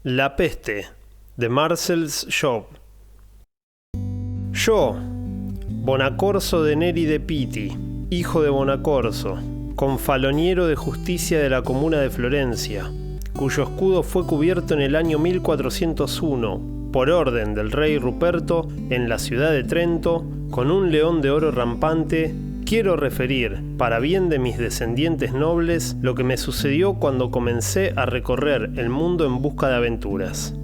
La peste, de Marcel's Job. Yo, Bonacorso de Neri de Pitti, hijo de Bonacorso, confaloniero de justicia de la comuna de Florencia, cuyo escudo fue cubierto en el año 1401, por orden del rey Ruperto, en la ciudad de Trento, con un león de oro rampante, quiero referir, para bien de mis descendientes nobles, lo que me sucedió cuando comencé a recorrer el mundo en busca de aventuras.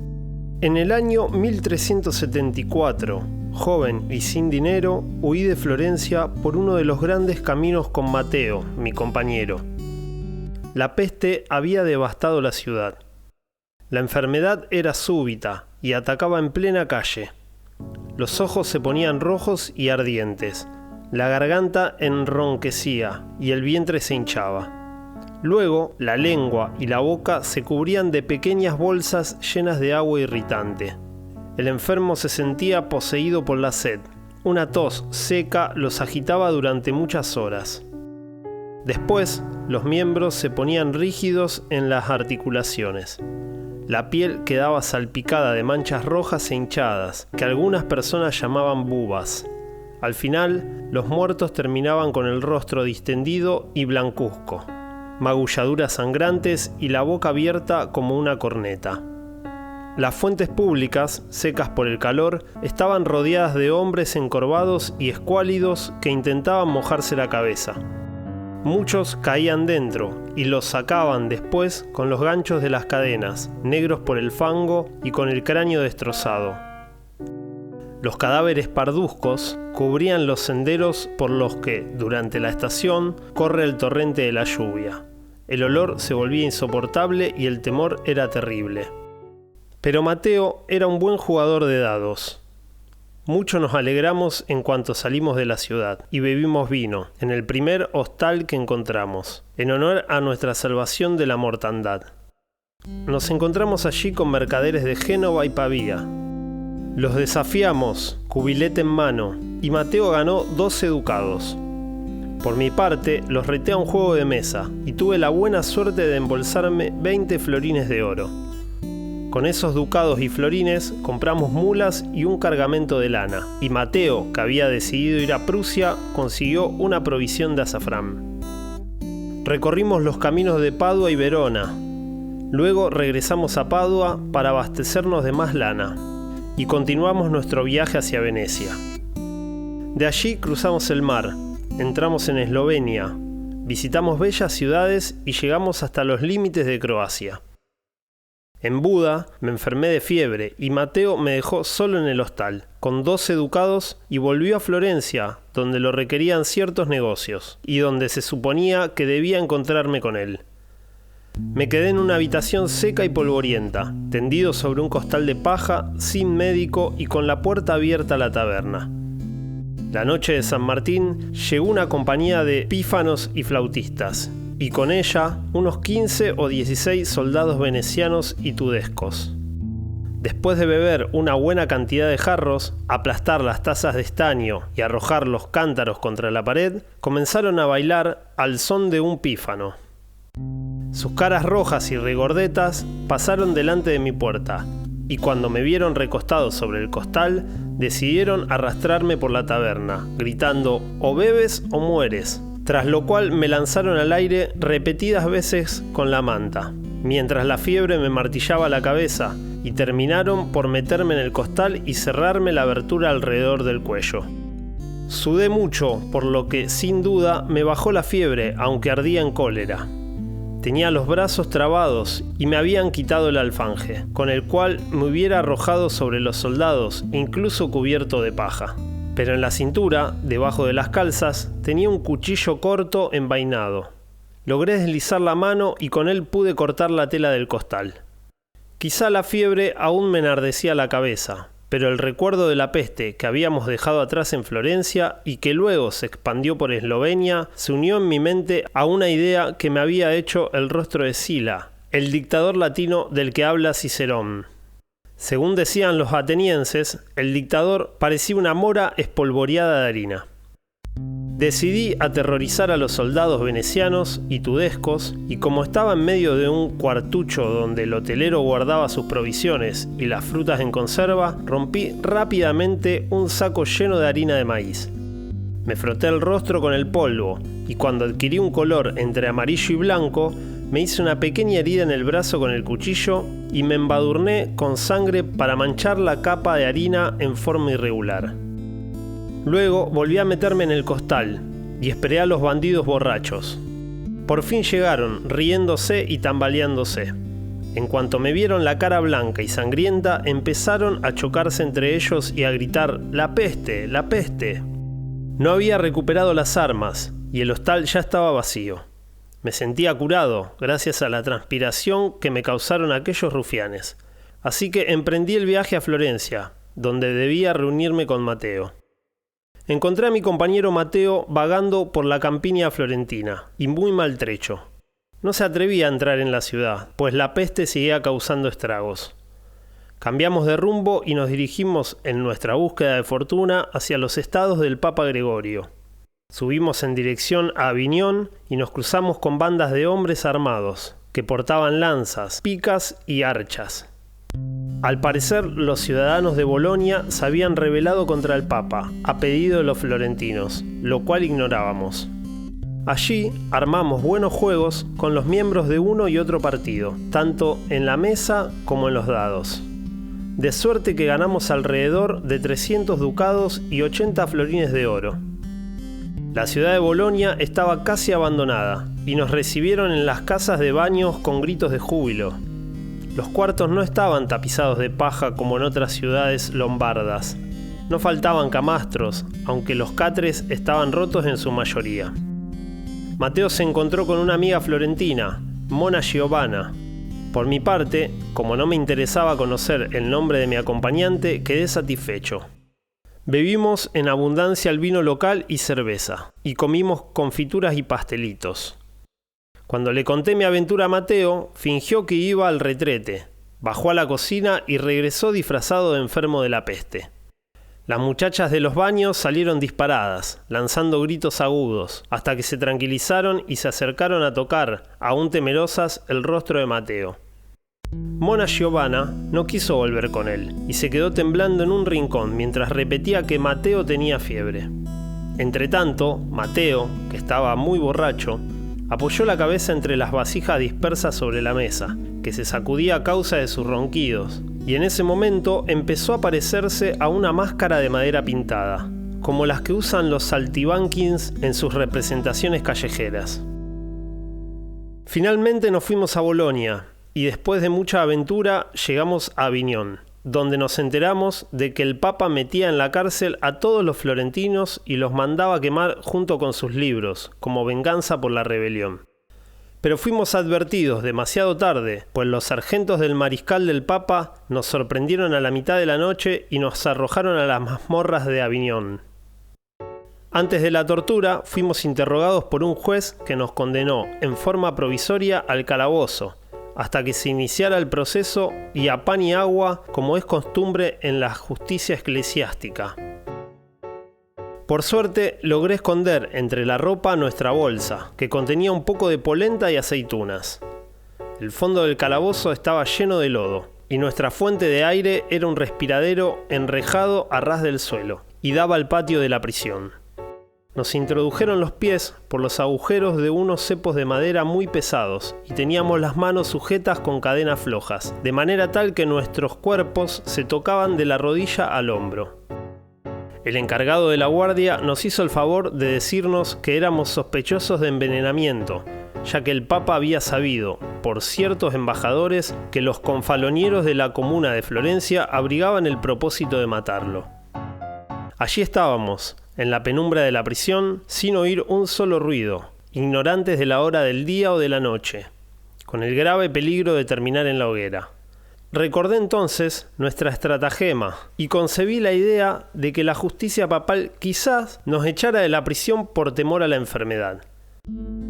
En el año 1374, joven y sin dinero, huí de Florencia por uno de los grandes caminos con Mateo, mi compañero. La peste había devastado la ciudad. La enfermedad era súbita y atacaba en plena calle. Los ojos se ponían rojos y ardientes. La garganta enronquecía y el vientre se hinchaba. Luego, la lengua y la boca se cubrían de pequeñas bolsas llenas de agua irritante. El enfermo se sentía poseído por la sed. Una tos seca los agitaba durante muchas horas. Después, los miembros se ponían rígidos en las articulaciones. La piel quedaba salpicada de manchas rojas e hinchadas, que algunas personas llamaban bubas. Al final, los muertos terminaban con el rostro distendido y blancuzco, magulladuras sangrantes y la boca abierta como una corneta. Las fuentes públicas, secas por el calor, estaban rodeadas de hombres encorvados y escuálidos que intentaban mojarse la cabeza. Muchos caían dentro y los sacaban después con los ganchos de las cadenas, negros por el fango y con el cráneo destrozado. Los cadáveres parduzcos cubrían los senderos por los que, durante la estación, corre el torrente de la lluvia. El olor se volvía insoportable y el temor era terrible. Pero Mateo era un buen jugador de dados. Mucho nos alegramos en cuanto salimos de la ciudad y bebimos vino en el primer hostal que encontramos, en honor a nuestra salvación de la mortandad. Nos encontramos allí con mercaderes de Génova y Pavía. Los desafiamos, cubilete en mano, y Mateo ganó 12 ducados. Por mi parte, los reté a un juego de mesa y tuve la buena suerte de embolsarme 20 florines de oro. Con esos ducados y florines compramos mulas y un cargamento de lana, y Mateo, que había decidido ir a Prusia, consiguió una provisión de azafrán. Recorrimos los caminos de Padua y Verona. Luego regresamos a Padua para abastecernos de más lana, y continuamos nuestro viaje hacia Venecia. De allí cruzamos el mar, entramos en Eslovenia, visitamos bellas ciudades y llegamos hasta los límites de Croacia. En Buda me enfermé de fiebre y Mateo me dejó solo en el hostal, con 12 ducados, y volvió a Florencia, donde lo requerían ciertos negocios, y donde se suponía que debía encontrarme con él. Me quedé en una habitación seca y polvorienta, tendido sobre un costal de paja, sin médico y con la puerta abierta a la taberna. La noche de San Martín llegó una compañía de pífanos y flautistas, y con ella unos 15 o 16 soldados venecianos y tudescos. Después de beber una buena cantidad de jarros, aplastar las tazas de estaño y arrojar los cántaros contra la pared, comenzaron a bailar al son de un pífano. Sus caras rojas y regordetas pasaron delante de mi puerta, y cuando me vieron recostado sobre el costal, decidieron arrastrarme por la taberna, gritando «o bebes o mueres», tras lo cual me lanzaron al aire repetidas veces con la manta, mientras la fiebre me martillaba la cabeza, y terminaron por meterme en el costal y cerrarme la abertura alrededor del cuello. Sudé mucho, por lo que, sin duda, me bajó la fiebre, aunque ardía en cólera. Tenía los brazos trabados y me habían quitado el alfanje, con el cual me hubiera arrojado sobre los soldados, incluso cubierto de paja. Pero en la cintura, debajo de las calzas, tenía un cuchillo corto envainado. Logré deslizar la mano y con él pude cortar la tela del costal. Quizá la fiebre aún me enardecía la cabeza, pero el recuerdo de la peste que habíamos dejado atrás en Florencia y que luego se expandió por Eslovenia se unió en mi mente a una idea que me había hecho el rostro de Sila, el dictador latino del que habla Cicerón. Según decían los atenienses, el dictador parecía una mora espolvoreada de harina. Decidí aterrorizar a los soldados venecianos y tudescos, y como estaba en medio de un cuartucho donde el hotelero guardaba sus provisiones y las frutas en conserva, rompí rápidamente un saco lleno de harina de maíz. Me froté el rostro con el polvo, y cuando adquirí un color entre amarillo y blanco, me hice una pequeña herida en el brazo con el cuchillo y me embadurné con sangre para manchar la capa de harina en forma irregular. Luego volví a meterme en el costal y esperé a los bandidos borrachos. Por fin llegaron, riéndose y tambaleándose. En cuanto me vieron la cara blanca y sangrienta, empezaron a chocarse entre ellos y a gritar «¡La peste! ¡La peste!». No había recuperado las armas y el hostal ya estaba vacío. Me sentía curado gracias a la transpiración que me causaron aquellos rufianes. Así que emprendí el viaje a Florencia, donde debía reunirme con Mateo. Encontré a mi compañero Mateo vagando por la campiña florentina y muy maltrecho. No se atrevía a entrar en la ciudad, pues la peste seguía causando estragos. Cambiamos de rumbo y nos dirigimos en nuestra búsqueda de fortuna hacia los estados del Papa Gregorio. Subimos en dirección a Aviñón y nos cruzamos con bandas de hombres armados, que portaban lanzas, picas y archas. Al parecer, los ciudadanos de Bolonia se habían rebelado contra el Papa, a pedido de los florentinos, lo cual ignorábamos. Allí armamos buenos juegos con los miembros de uno y otro partido, tanto en la mesa como en los dados. De suerte que ganamos alrededor de 300 ducados y 80 florines de oro. La ciudad de Bolonia estaba casi abandonada, y nos recibieron en las casas de baños con gritos de júbilo. Los cuartos no estaban tapizados de paja como en otras ciudades lombardas. No faltaban camastros, aunque los catres estaban rotos en su mayoría. Mateo se encontró con una amiga florentina, Monna Giovanna. Por mi parte, como no me interesaba conocer el nombre de mi acompañante, quedé satisfecho. Bebimos en abundancia el vino local y cerveza, y comimos confituras y pastelitos. Cuando le conté mi aventura a Mateo, fingió que iba al retrete, bajó a la cocina y regresó disfrazado de enfermo de la peste. Las muchachas de los baños salieron disparadas, lanzando gritos agudos, hasta que se tranquilizaron y se acercaron a tocar, aún temerosas, el rostro de Mateo. Monna Giovanna no quiso volver con él, y se quedó temblando en un rincón mientras repetía que Mateo tenía fiebre. Entretanto, Mateo, que estaba muy borracho, apoyó la cabeza entre las vasijas dispersas sobre la mesa, que se sacudía a causa de sus ronquidos, y en ese momento empezó a parecerse a una máscara de madera pintada, como las que usan los saltimbanquis en sus representaciones callejeras. Finalmente nos fuimos a Bolonia, y después de mucha aventura llegamos a Aviñón, donde nos enteramos de que el Papa metía en la cárcel a todos los florentinos y los mandaba quemar junto con sus libros, como venganza por la rebelión. Pero fuimos advertidos demasiado tarde, pues los sargentos del mariscal del Papa nos sorprendieron a la mitad de la noche y nos arrojaron a las mazmorras de Aviñón. Antes de la tortura, fuimos interrogados por un juez que nos condenó en forma provisoria al calabozo, hasta que se iniciara el proceso y a pan y agua, como es costumbre en la justicia eclesiástica. Por suerte, logré esconder entre la ropa nuestra bolsa, que contenía un poco de polenta y aceitunas. El fondo del calabozo estaba lleno de lodo, y nuestra fuente de aire era un respiradero enrejado a ras del suelo, y daba al patio de la prisión. Nos introdujeron los pies por los agujeros de unos cepos de madera muy pesados y teníamos las manos sujetas con cadenas flojas, de manera tal que nuestros cuerpos se tocaban de la rodilla al hombro. El encargado de la guardia nos hizo el favor de decirnos que éramos sospechosos de envenenamiento, ya que el Papa había sabido, por ciertos embajadores, que los confalonieros de la comuna de Florencia abrigaban el propósito de matarlo. Allí estábamos, en la penumbra de la prisión, sin oír un solo ruido, ignorantes de la hora del día o de la noche, con el grave peligro de terminar en la hoguera. Recordé entonces nuestra estratagema y concebí la idea de que la justicia papal quizás nos echara de la prisión por temor a la enfermedad.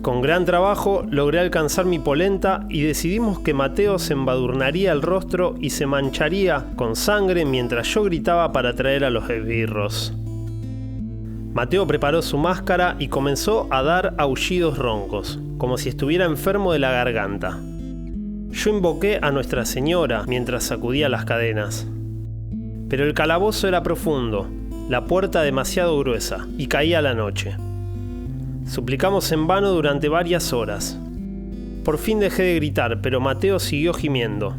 Con gran trabajo logré alcanzar mi polenta y decidimos que Mateo se embadurnaría el rostro y se mancharía con sangre mientras yo gritaba para traer a los esbirros. Mateo preparó su máscara y comenzó a dar aullidos roncos, como si estuviera enfermo de la garganta. Yo invoqué a Nuestra Señora mientras sacudía las cadenas. Pero el calabozo era profundo, la puerta demasiado gruesa, y caía la noche. Suplicamos en vano durante varias horas. Por fin dejé de gritar, pero Mateo siguió gimiendo.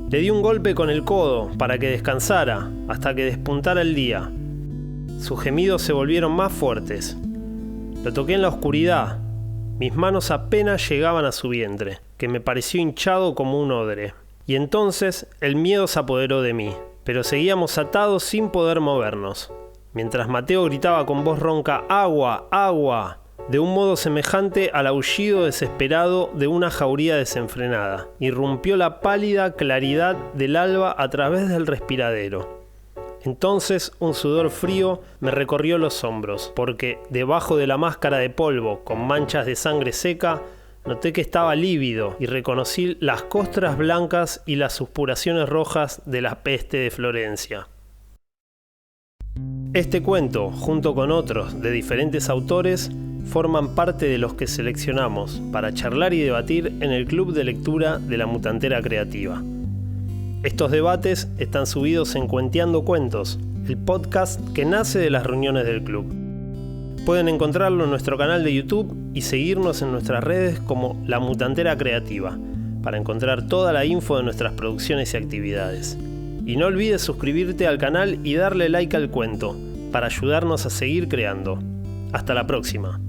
Le di un golpe con el codo para que descansara hasta que despuntara el día. Sus gemidos se volvieron más fuertes. Lo toqué en la oscuridad. Mis manos apenas llegaban a su vientre, que me pareció hinchado como un odre. Y entonces el miedo se apoderó de mí, pero seguíamos atados sin poder movernos. Mientras Mateo gritaba con voz ronca «¡Agua! ¡Agua!», de un modo semejante al aullido desesperado de una jauría desenfrenada, irrumpió la pálida claridad del alba a través del respiradero. Entonces un sudor frío me recorrió los hombros, porque debajo de la máscara de polvo con manchas de sangre seca, noté que estaba lívido y reconocí las costras blancas y las suspuraciones rojas de la peste de Florencia. Este cuento, junto con otros de diferentes autores, forman parte de los que seleccionamos para charlar y debatir en el Club de Lectura de la Mutantera Creativa. Estos debates están subidos en Cuenteando Cuentos, el podcast que nace de las reuniones del club. Pueden encontrarlo en nuestro canal de YouTube y seguirnos en nuestras redes como La Mutantera Creativa, para encontrar toda la info de nuestras producciones y actividades. Y no olvides suscribirte al canal y darle like al cuento, para ayudarnos a seguir creando. Hasta la próxima.